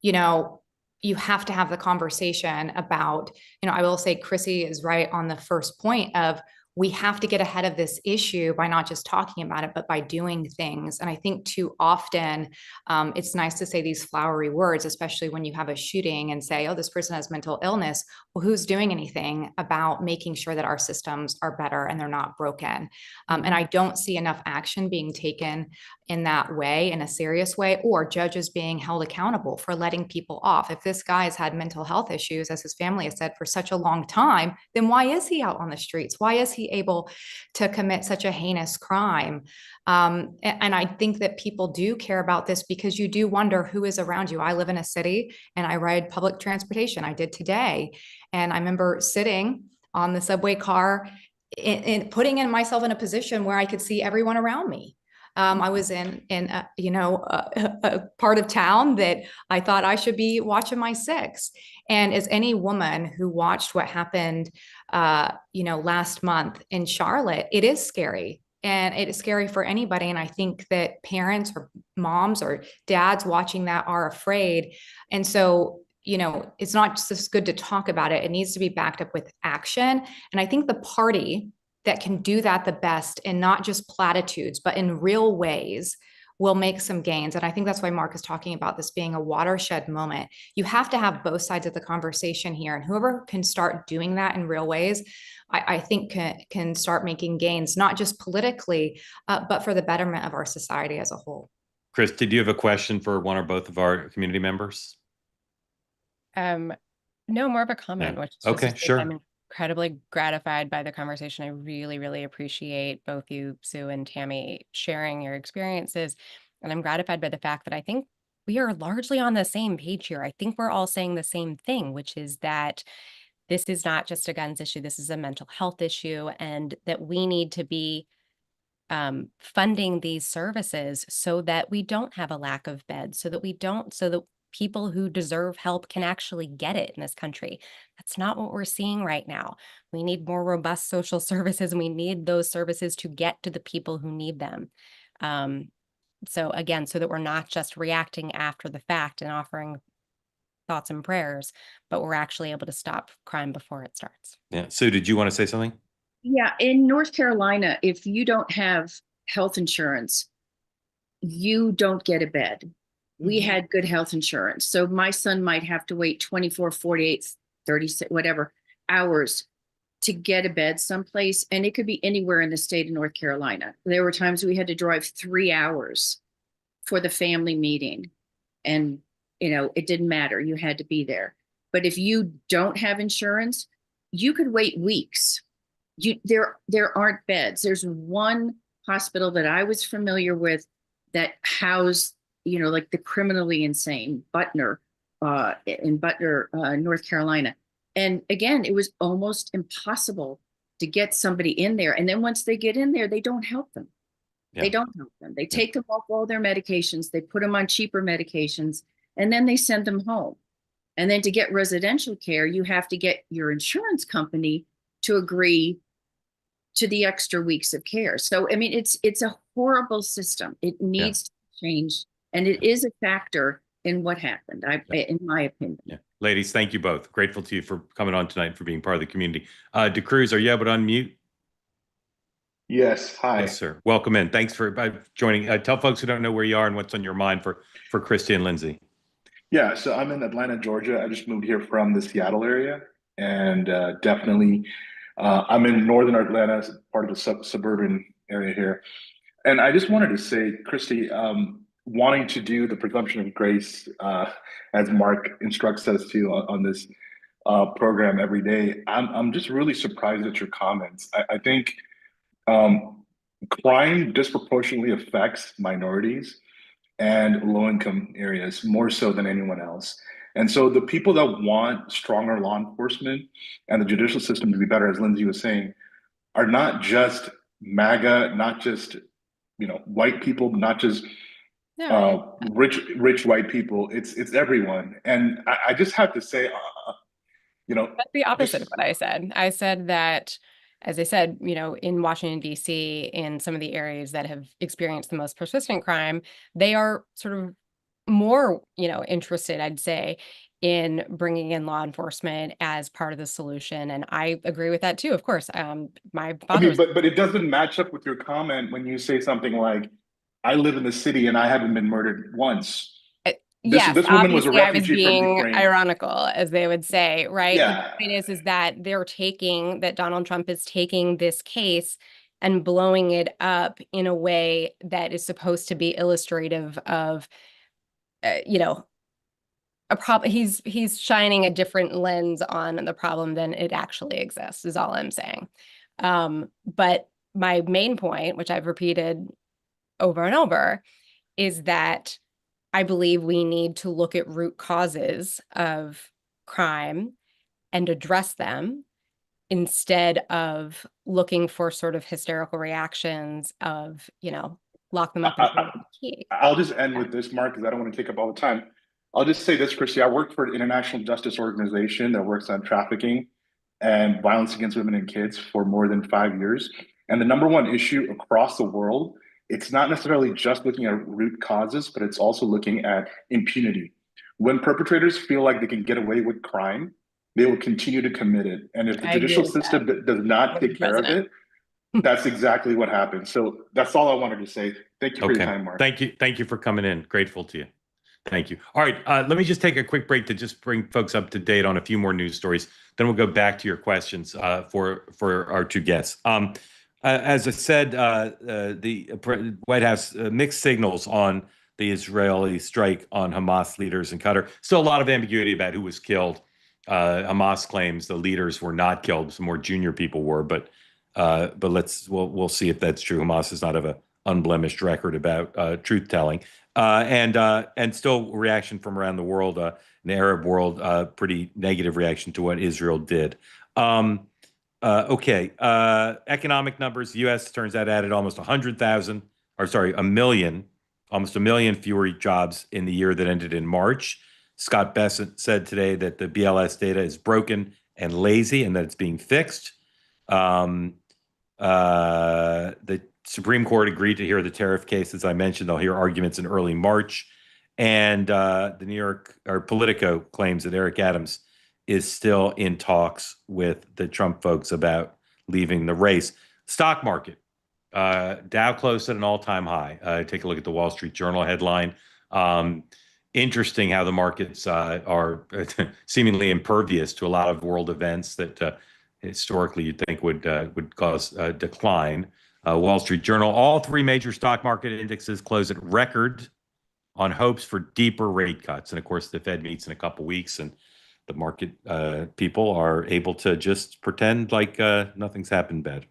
you know, you have to have the conversation about, you know, I will say Chrissy is right on the first point of, we have to get ahead of this issue by not just talking about it, but by doing things. And I think too often it's nice to say these flowery words, especially when you have a shooting and say, oh, this person has mental illness. Well, who's doing anything about making sure that our systems are better and they're not broken? And I don't see enough action being taken in that way, in a serious way, or judges being held accountable for letting people off. If this guy has had mental health issues, as his family has said, for such a long time, then why is he out on the streets? Why is he able to commit such a heinous crime? And I think that people do care about this, because you do wonder who is around you. I live in a city and I ride public transportation. I did today. And I remember sitting on the subway car and putting myself in a position where I could see everyone around me. I was in a part of town that I thought I should be watching my six. And as any woman who watched what happened, last month in Charlotte, it is scary. And it is scary for anybody. And I think that parents or moms or dads watching that are afraid. And so, you know, it's not just good to talk about it. It needs to be backed up with action. And I think the party that can do that the best, and not just platitudes, but in real ways, will make some gains. And I think that's why Mark is talking about this being a watershed moment. You have to have both sides of the conversation here. And whoever can start doing that in real ways, I think can start making gains, not just politically, but for the betterment of our society as a whole. Christy, do you have a question for one or both of our community members? No, more of a comment, Yeah. which is Okay, just sure. I'm incredibly gratified by the conversation. I really, really appreciate both you, Sue and Tammy, sharing your experiences. And I'm gratified by the fact that I think we are largely on the same page here. I think we're all saying the same thing, which is that this is not just a guns issue. This is a mental health issue, and that we need to be funding these services so that we don't have a lack of beds, so that people who deserve help can actually get it in this country. That's not what we're seeing right now. We need more robust social services, and we need those services to get to the people who need them. So again, so that we're not just reacting after the fact and offering thoughts and prayers, but we're actually able to stop crime before it starts. Yeah. Sue, did you want to say something? Yeah, in North Carolina, if you don't have health insurance, you don't get a bed. We had good health insurance. So my son might have to wait 24, 48, 36, whatever hours to get a bed someplace. And it could be anywhere in the state of North Carolina. There were times we had to drive 3 hours for the family meeting. And, it didn't matter. You had to be there. But if you don't have insurance, you could wait weeks. There aren't beds. There's one hospital that I was familiar with that housed, like the criminally insane Butner, in Butner, North Carolina. And again, it was almost impossible to get somebody in there. And then once they get in there, they don't help them. Yeah. They don't help them. They take them off all their medications. They put them on cheaper medications, and then they send them home. And then to get residential care, you have to get your insurance company to agree to the extra weeks of care. So, I mean, it's a horrible system. It needs to change. And it is a factor in what happened, in my opinion. Yeah. Ladies, thank you both. Grateful to you for coming on tonight, for being part of the community. Decries, are you able to unmute? Yes. Hi. Yes, sir. Welcome in. Thanks for joining. Tell folks who don't know where you are and what's on your mind for Christy and Lyndsay. Yeah. So I'm in Atlanta, Georgia. I just moved here from the Seattle area, and definitely I'm in northern Atlanta, part of the suburban area here. And I just wanted to say, Christy, wanting to do the presumption of grace, as Mark instructs us to on this program every day, I'm just really surprised at your comments. I think crime disproportionately affects minorities and low-income areas more so than anyone else. And so the people that want stronger law enforcement and the judicial system to be better, as Lyndsay was saying, are not just MAGA, not just white people, not just rich white people. It's everyone. And I just have to say, that's the opposite of what I said. I said that, as I said, in Washington, D.C., in some of the areas that have experienced the most persistent crime, they are sort of more, interested, I'd say, in bringing in law enforcement as part of the solution. And I agree with that too, of course. My father but it doesn't match up with your comment when you say something like, I live in the city and I haven't been murdered once. Yes, this woman was a obviously I was refugee from being Ukraine. ironical, as they would say, right? Yeah. The point is that that Donald Trump is taking this case and blowing it up in a way that is supposed to be illustrative of, a problem. He's shining a different lens on the problem than it actually exists, is all I'm saying. But my main point, which I've repeated over and over, is that I believe we need to look at root causes of crime and address them instead of looking for sort of hysterical reactions of, lock them up. I'll just end with this, Mark, because I don't want to take up all the time. I'll just say this, Christy. I worked for an international justice organization that works on trafficking and violence against women and kids for more than 5 years. And the number one issue across the world, it's not necessarily just looking at root causes, but it's also looking at impunity. When perpetrators feel like they can get away with crime, they will continue to commit it. And if the judicial system does not take care of it, that's exactly what happens. So that's all I wanted to say. Thank you for your time, Mark. Thank you for coming in. Grateful to you. Thank you. All right, let me just take a quick break to just bring folks up to date on a few more news stories. Then we'll go back to your questions for our two guests. As I said, the White House mixed signals on the Israeli strike on Hamas leaders in Qatar. Still a lot of ambiguity about who was killed. Hamas claims the leaders were not killed; some more junior people were. But we'll see if that's true. Hamas does not have an unblemished record about truth telling. And still reaction from around the world, in the Arab world, pretty negative reaction to what Israel did. Okay. Economic numbers. The U.S. turns out added almost 100,000, or sorry, a million, almost a million fewer jobs in the year that ended in March. Scott Bessent said today that the BLS data is broken and lazy and that it's being fixed. The Supreme Court agreed to hear the tariff case. As I mentioned, they'll hear arguments in early March. And the New York or Politico claims that Eric Adams is still in talks with the Trump folks about leaving the race. Stock market. Dow closed at an all-time high. Take a look at the Wall Street Journal headline. Interesting how the markets are seemingly impervious to a lot of world events that historically you'd think would cause a decline. Wall Street Journal, all three major stock market indexes close at record on hopes for deeper rate cuts. And of course, the Fed meets in a couple weeks, and the market people are able to just pretend like nothing's happened bad.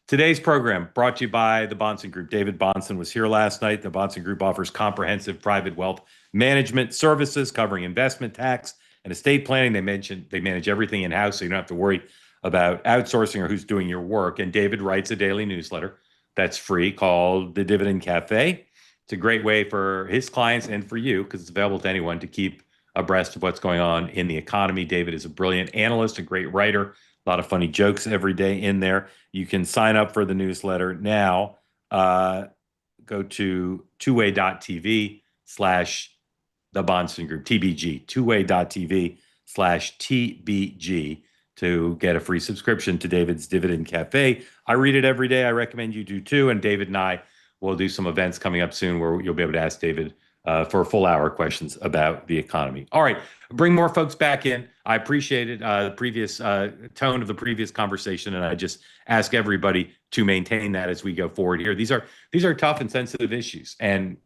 Today's program brought to you by the Bahnsen Group. David Bahnsen was here last night. The Bahnsen Group offers comprehensive private wealth management services covering investment, tax, and estate planning. They manage everything in-house, so you don't have to worry about outsourcing or who's doing your work. And David writes a daily newsletter that's free called The Dividend Cafe. It's a great way for his clients and for you, because it's available to anyone, to keep abreast of what's going on in the economy. David is a brilliant analyst, a great writer, a lot of funny jokes every day in there. You can sign up for the newsletter now. Go to twoway.tv/the Bahnsen Group, TBG, twoway.tv/TBG to get a free subscription to David's Dividend Cafe. I read it every day. I recommend you do too. And David and I will do some events coming up soon where you'll be able to ask David for a full hour questions about the economy. All right, bring more folks back in. I appreciated the previous tone of the previous conversation, and I just ask everybody to maintain that as we go forward here. These are tough and sensitive issues, and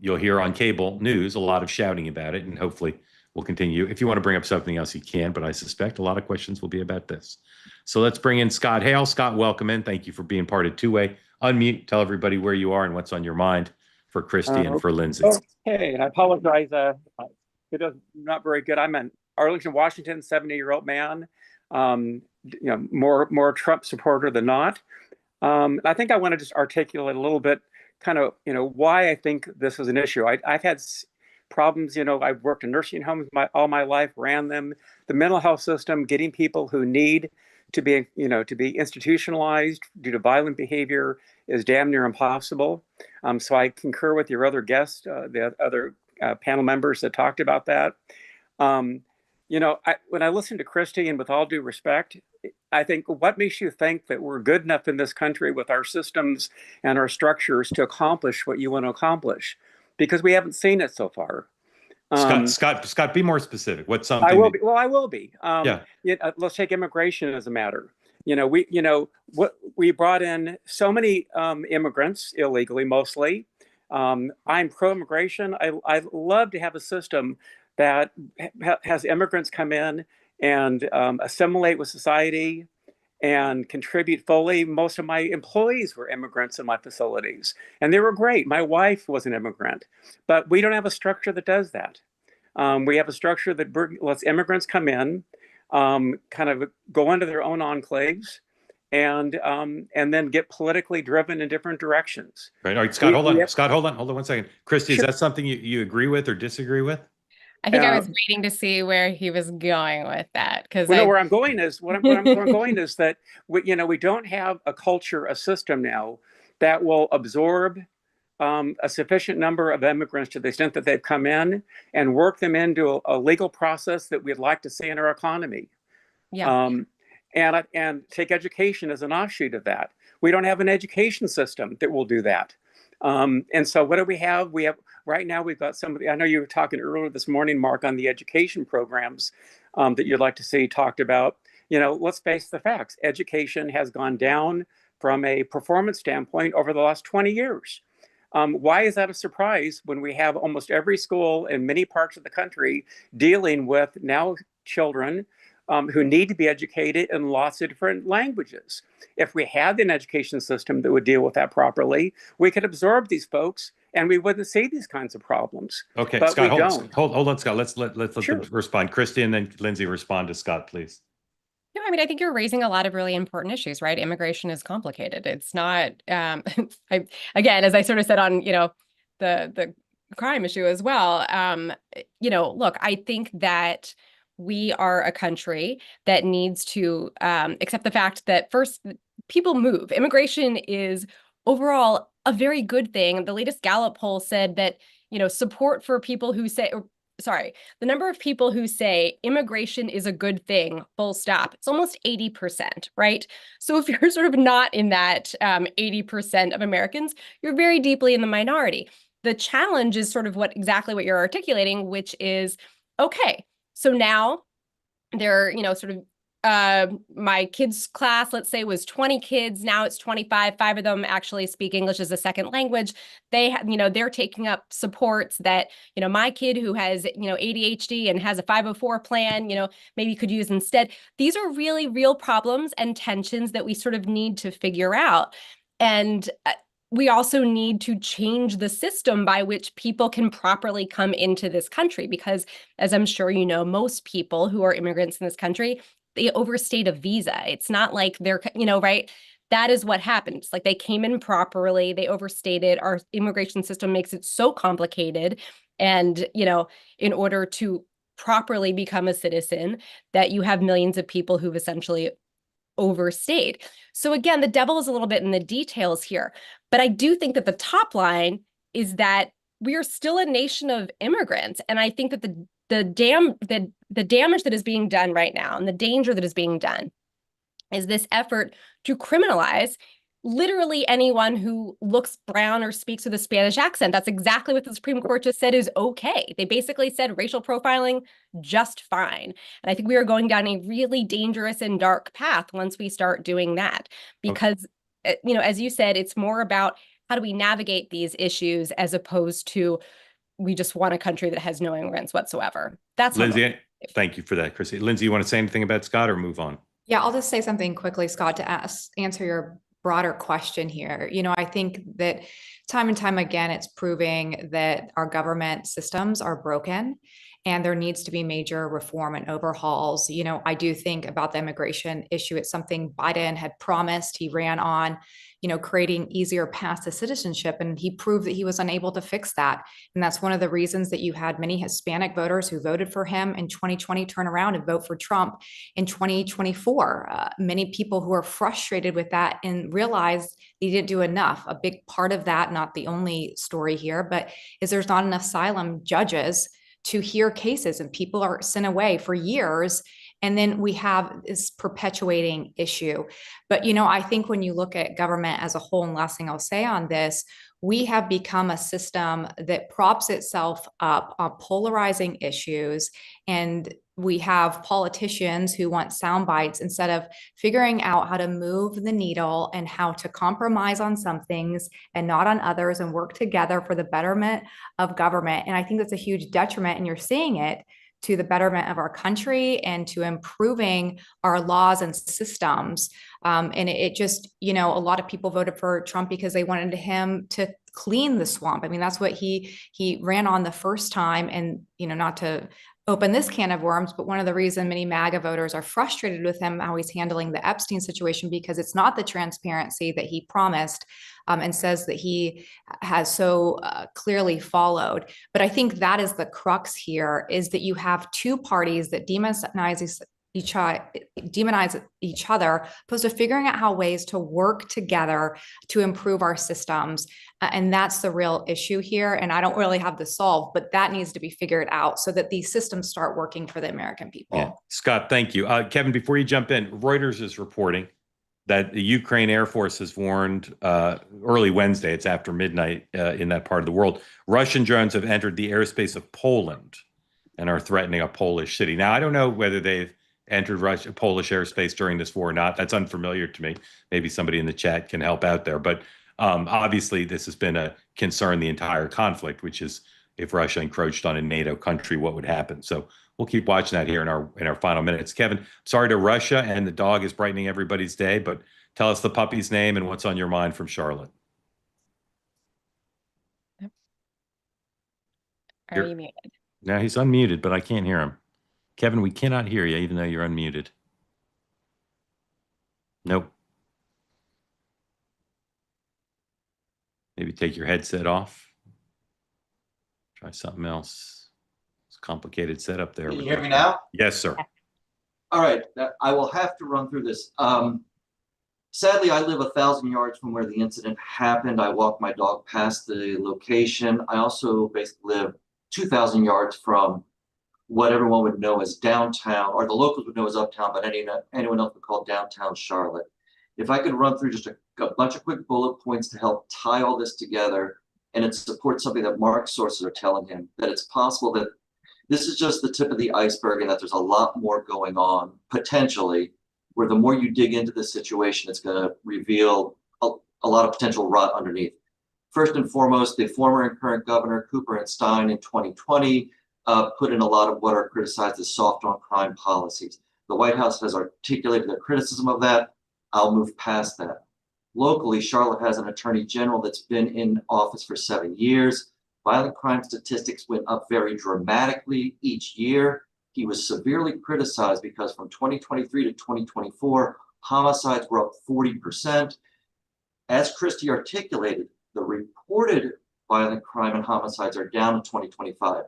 you'll hear on cable news a lot of shouting about it, and hopefully we'll continue. If you want to bring up something else, you can, but I suspect a lot of questions will be about this. So let's bring in Scott Hale. Scott, welcome in. Thank you for being part of Two-Way. Unmute, tell everybody where you are and what's on your mind for Christy and for Lyndsay. Okay, and I apologize. It is not very good. I'm in Arlington, Washington, 70-year-old man. More Trump supporter than not. I think I want to just articulate a little bit, kind of, why I think this is an issue. I've had problems. I've worked in nursing homes all my life, ran them. The mental health system, getting people who need to be institutionalized due to violent behavior is damn near impossible. So I concur with your other guests, the other panel members that talked about that. When I listen to Christy, and with all due respect, I think, what makes you think that we're good enough in this country with our systems and our structures to accomplish what you want to accomplish? Because we haven't seen it so far. Scott, be more specific. What's something? I will be. Well, I will be. Yeah. Let's take immigration as a matter. We brought in so many immigrants illegally, mostly. I'm pro-immigration. I love to have a system that has immigrants come in and assimilate with society and contribute fully. Most of my employees were immigrants in my facilities, and they were great. My wife was an immigrant, but we don't have a structure that does that. We have a structure that lets immigrants come in, kind of go into their own enclaves, and then get politically driven in different directions. Right. All right, Scott, hold on. Scott, hold on 1 second. Christy, sure. Is that something you agree with or disagree with? I think I was waiting to see where he was going with that, because where I'm going is that we don't have a culture, a system now that will absorb a sufficient number of immigrants to the extent that they've come in and work them into a legal process that we'd like to see in our economy. Yeah. And take education as an offshoot of that. We don't have an education system that will do that. And so what do we have? Right now we've got I know you were talking earlier this morning, Mark, on the education programs that you'd like to see talked about. Let's face the facts. Education has gone down from a performance standpoint over the last 20 years. Why is that a surprise when we have almost every school in many parts of the country dealing with now children who need to be educated in lots of different languages? If we had an education system that would deal with that properly, we could absorb these folks and we wouldn't see these kinds of problems. Okay, but Scott, hold on, Scott. Let's Sure. respond. Christy and then Lyndsay respond to Scott, please. No, I mean, I think you're raising a lot of really important issues, right? Immigration is complicated. It's not, again, as I sort of said on, the crime issue as well. Look, I think that we are a country that needs to accept the fact that first, people move. Immigration is overall a very good thing. The latest Gallup poll said that, support for people who say, the number of people who say immigration is a good thing, full stop, it's almost 80%, right? So if you're sort of not in that 80% of Americans, you're very deeply in the minority. The challenge is sort of exactly what you're articulating, which is, okay, so now there, sort of my kids' class, let's say, was 20 kids. Now it's 25. 5 of them actually speak English as a second language. They have, they're taking up supports that, my kid who has, ADHD and has a 504 plan, maybe could use instead. These are really real problems and tensions that we sort of need to figure out. And we also need to change the system by which people can properly come into this country, because as I'm sure you know, most people who are immigrants in this country, they overstayed a visa. It's not like they're, right? That is what happens. Like, they came in properly, they overstayed it. Our immigration system makes it so complicated. And, in order to properly become a citizen, that you have millions of people who've essentially overstayed. So again, the devil is a little bit in the details here. But I do think that the top line is that we are still a nation of immigrants. And I think that the damage that is being done right now, and the danger that is being done, is this effort to criminalize literally anyone who looks brown or speaks with a Spanish accent. That's exactly what the Supreme Court just said is okay. They basically said racial profiling, just fine. And I think we are going down a really dangerous and dark path once we start doing that, because, as you said, it's more about how do we navigate these issues as opposed to we just want a country that has no immigrants whatsoever. That's Lyndsay, thank you for that, Chrissy. Lyndsay, you want to say anything about Scott or move on? Yeah, I'll just say something quickly, Scott, to answer your broader question here. I think that time and time again, it's proving that our government systems are broken and there needs to be major reform and overhauls. I do think about the immigration issue. It's something Biden had promised. He ran on, creating easier paths to citizenship, and he proved that he was unable to fix that. And that's one of the reasons that you had many Hispanic voters who voted for him in 2020 turn around and vote for Trump in 2024. Many people who are frustrated with that and realize they didn't do enough. A big part of that, not the only story here, but is there's not enough asylum judges to hear cases, and people are sent away for years. And then we have this perpetuating issue. But, I think when you look at government as a whole, and last thing I'll say on this, we have become a system that props itself up on polarizing issues. And we have politicians who want sound bites instead of figuring out how to move the needle and how to compromise on some things and not on others and work together for the betterment of government. And I think that's a huge detriment, and you're seeing it, to the betterment of our country and to improving our laws and systems. And it just, a lot of people voted for Trump because they wanted him to clean the swamp. I mean, that's what he ran on the first time. And, not to open this can of worms, but one of the reasons many MAGA voters are frustrated with him, how he's handling the Epstein situation, because it's not the transparency that he promised and says that he has so clearly followed. But I think that is the crux here, is that you have two parties that demonize each other, opposed to figuring out how ways to work together to improve our systems. And that's the real issue here. And I don't really have the solve, but that needs to be figured out so that these systems start working for the American people. Yeah. Scott, thank you. Kevin, before you jump in, Reuters is reporting that the Ukraine Air Force has warned early Wednesday, it's after midnight in that part of the world, Russian drones have entered the airspace of Poland and are threatening a Polish city. Now, I don't know whether they've entered Polish airspace during this war or not. That's unfamiliar to me. Maybe somebody in the chat can help out there. But obviously, this has been a concern the entire conflict, which is if Russia encroached on a NATO country, what would happen? So we'll keep watching that here in our final minutes. Kevin, sorry to Russia, and the dog is brightening everybody's day, but tell us the puppy's name and what's on your mind from Charlotte. Are you muted? Now he's unmuted, but I can't hear him. Kevin, we cannot hear you, even though you're unmuted. Nope. Maybe take your headset off. Try something else. It's a complicated setup there. Can you hear me now? Yes, sir. All right, I will have to run through this. Sadly, I live 1,000 yards from where the incident happened. I walked my dog past the location. I also basically live 2,000 yards from what everyone would know as downtown, or the locals would know as uptown, but anyone else would call downtown Charlotte. If I could run through just a bunch of quick bullet points to help tie all this together, and it supports something that Mark's sources are telling him, that it's possible that this is just the tip of the iceberg and that there's a lot more going on, potentially, where the more you dig into this situation, it's going to reveal a lot of potential rot underneath. First and foremost, the former and current governor, Cooper and Stein, in 2020, put in a lot of what are criticized as soft on crime policies. The White House has articulated their criticism of that. I'll move past that. Locally, Charlotte has an attorney general that's been in office for 7 years. Violent crime statistics went up very dramatically each year. He was severely criticized because from 2023 to 2024, homicides were up 40%. As Christy articulated, the reported violent crime and homicides are down in 2025.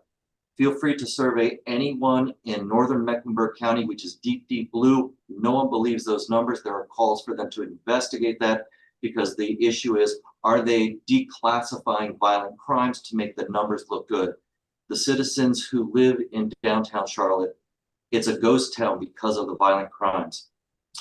Feel free to survey anyone in northern Mecklenburg County, which is deep, deep blue. No one believes those numbers. There are calls for them to investigate that because the issue is, are they declassifying violent crimes to make the numbers look good? The citizens who live in downtown Charlotte, it's a ghost town because of the violent crimes.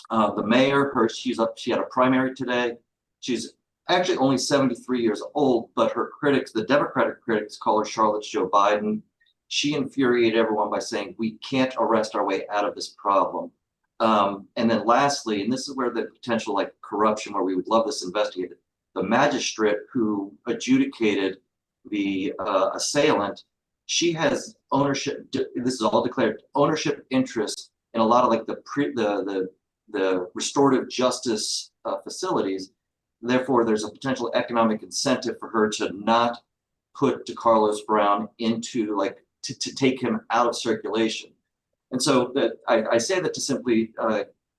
The mayor, she had a primary today. She's actually only 73 years old, but her critics, the Democratic critics, call her Charlotte's Joe Biden. She infuriated everyone by saying, we can't arrest our way out of this problem. And then lastly, and this is where the potential like corruption, where we would love this investigated, the magistrate who adjudicated the assailant, she has ownership, this is all declared, ownership interest in a lot of like the restorative justice facilities. Therefore, there's a potential economic incentive for her to not put DeCarlos Brown into like, to take him out of circulation. And so that I say that to simply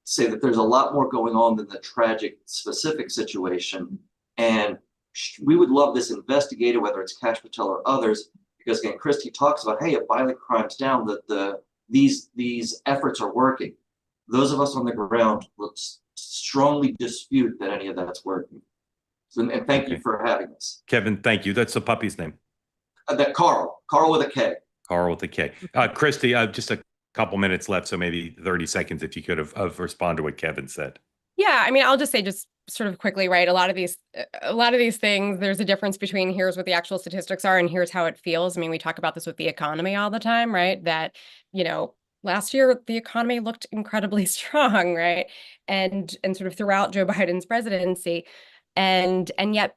say that there's a lot more going on than the tragic specific situation. And we would love this investigated, whether it's Cash Patel or others, because again, Christy talks about, hey, if violent crime's down, that these efforts are working. Those of us on the ground will strongly dispute that any of that's working. So, and thank you for having this. Kevin, thank you. That's the puppy's name. That Carl with a K. Carl with a K. Christy, just a couple minutes left, so maybe 30 seconds if you could have responded to what Kevin said. Yeah, I mean, I'll just say just sort of quickly, right? A lot of these things, there's a difference between here's what the actual statistics are and here's how it feels. I mean, we talk about this with the economy all the time, right? That, last year the economy looked incredibly strong, right? And sort of throughout Joe Biden's presidency, and yet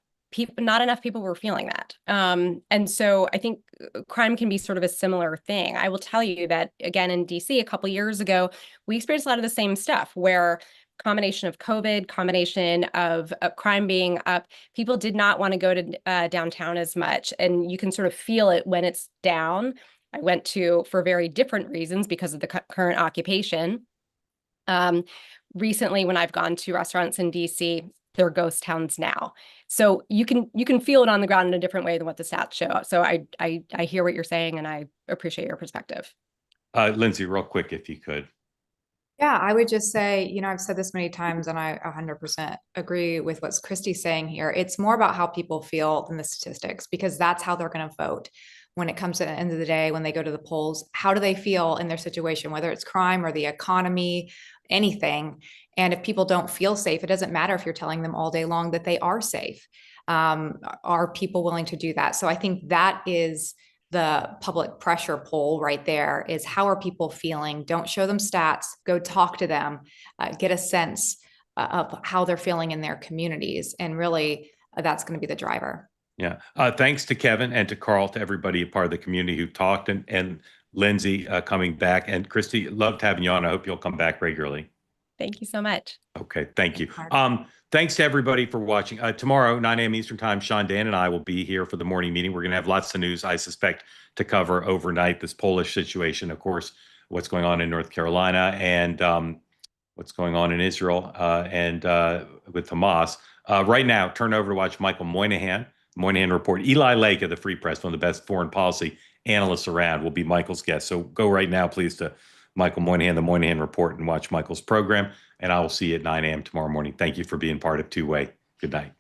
not enough people were feeling that. And so I think crime can be sort of a similar thing. I will tell you that, again, in DC a couple of years ago, we experienced a lot of the same stuff where combination of COVID, combination of crime being up, people did not want to go to downtown as much. And you can sort of feel it when it's down. I went to, for very different reasons because of the current occupation. Recently, when I've gone to restaurants in DC, they're ghost towns now. So you can feel it on the ground in a different way than what the stats show. So I hear what you're saying and I appreciate your perspective. Lyndsay, real quick, if you could. Yeah, I would just say, I've said this many times and I 100% agree with what Christy's saying here. It's more about how people feel than the statistics, because that's how they're going to vote. When it comes to the end of the day, when they go to the polls, how do they feel in their situation, whether it's crime or the economy, anything. And if people don't feel safe, it doesn't matter if you're telling them all day long that they are safe. Are people willing to do that? So I think that is the public pressure poll right there, is how are people feeling? Don't show them stats, go talk to them, get a sense of how they're feeling in their communities. And really that's going to be the driver. Yeah. Thanks to Kevin and to Carl, to everybody a part of the community who talked, and Lyndsay coming back. And Christy, loved having you on. I hope you'll come back regularly. Thank you so much. Okay. Thank you. Thanks to everybody for watching. Tomorrow, 9 a.m. Eastern Time, Sean Dan and I will be here for the morning meeting. We're going to have lots of news, I suspect, to cover overnight. This Polish situation, of course, what's going on in North Carolina, and what's going on in Israel and with Hamas. Right now, turn over to watch Michael Moynihan Report. Eli Lake of the Free Press, one of the best foreign policy analysts around, will be Michael's guest. So go right now, please, to Michael Moynihan, the Moynihan Report, and watch Michael's program. And I will see you at 9 a.m. tomorrow morning. Thank you for being part of Two Way. Good night.